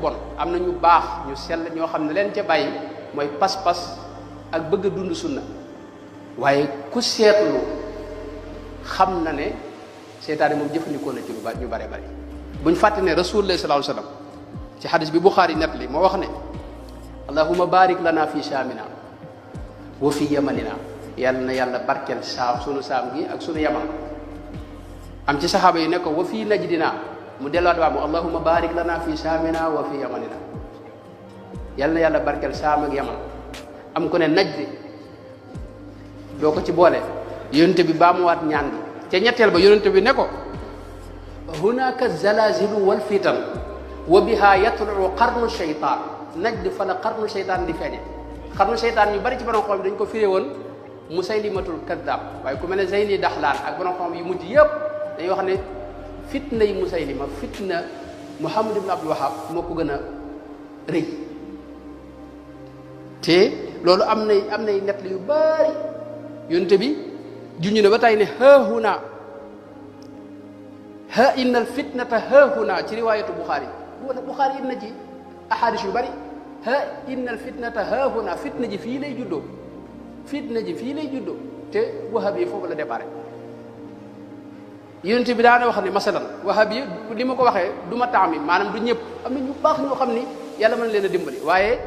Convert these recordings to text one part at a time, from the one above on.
bon am na ñu baax ñu sell ñoo xam ne leen ca bàyyi mooy pas-pas ak bëgg a dund sunna waaye ku seetlu xam na ne seytaane moom jëfandikoo na ci lu bari ñu bare bari buñ fàtte ne rasulullah sallallahu alayhi wasallam ci xadis bi Buxaari net li moo wax ne allahumma barik lana fi saamina wa fi yamanina yàlla na yàlla barkeel saam sunu saam gi ak sunu yaman am ci saxaaba yi ne ko wa fi najdina mu delluwaat waa mu allahumma barik lana fi saamina wa fi yamanina yàlla na yàlla barkeel saam ak yaman am ku ne najdi doo ko ci boole yonente bi baamuwaat ñaan gi ca ñetteel ba yonente bi ne ko hunaka zalazilu wal fitan wa biha yatlu qarnu shaytan najd fa la qarnu shaytan di feeñe qarnu shaytan ñu bari ci borom xam dañ ko firé woon musaylimatul kaddaab waaye ku mel ne Zeyni Daxlaan ak borom xam yu mujj yëpp dañuy wax ne fitna yi musaylima fitna Muhammad ibn Abdul Wahab moo ko gën a rëy te loolu am nay nett yu bari yonte bi juñu ne ba tey ne haahuna ha inna al fitnata haahuna ci riwaayatu Buxaari Buxaari in na ci ahadis yu bari ha inna al fitnata haahuna fitna ji fii lay juddoo fitna ji fii lay juddoo te wahab yi foofu la déparé yonent bi daana wax ne masalan wahab yi li ma ko waxee du ma taami maanaam du ñëpp am na ñu baax ñoo xam ni yàlla mën leen a dimbali waaye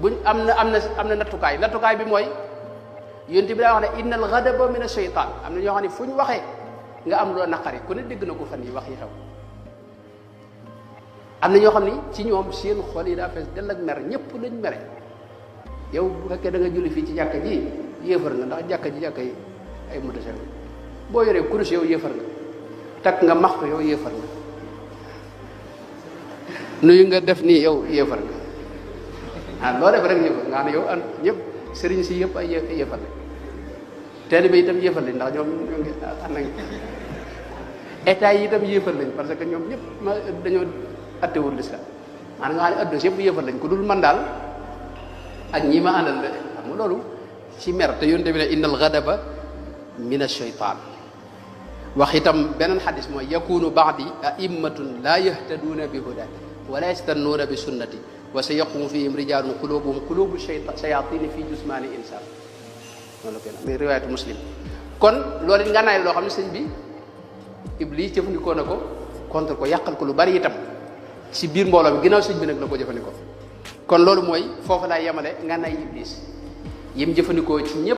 buñ am na nattukaay bi mooy yonent bi daa wax ne inna al ghadaba min ash-shaytan am na ñoo xam ne fu ñu waxee nga am loo naqari ku ne dégg na ko fan yi wax yi xew am na ñoo xam ni ci ñoom seen xol yi daa fees dell ak mer ñëpp lañ mere yow bu fekkee da nga julli fii ci jàkka ji yéefar nga ndax jàkka yi ay mutasawwi boo yoree kurus yow yéefar nga takk nga maxtu yow yéefar nga nuyu nga def nii yow yéefar nga loo def rek yéefar nga xam ne yow an ñëpp sëriñ si yëpp ay yéefar la taalibe itam yéefar lañ ndax ñoom ñoo ngi ànd nañ état yi itam yéefar lañ parce que ñoom ñëpp dañoo attewul l'islam maanaam nga xam ne adduna yëpp yéefar lañ ko dul man daal ak ñi ma àndal xam nga loolu ci mer te yonte bi ne innal ghadaba min ash-shaytan wax itam beneen xadis mooy yakunu ba'di a'immatun la yahtaduuna bi huda wala yastannuuna bi sunnati wa sa yaqumu fihim rijalun qulubuhum qulubu shayatini fi jusmani insan loolu la koy nag mais riwaayatu muslim kon loolu it nga naay loo xam ne sëñ bi iblis jëfandikoo na ko contre ko yàqal ko lu bari itam ci biir mbooloo mi ginnaaw sëñ bi nag la ko jëfandikoo kon loolu mooy foofu laay yemale nga nay iblis yim jëfandikoo ci ñëpp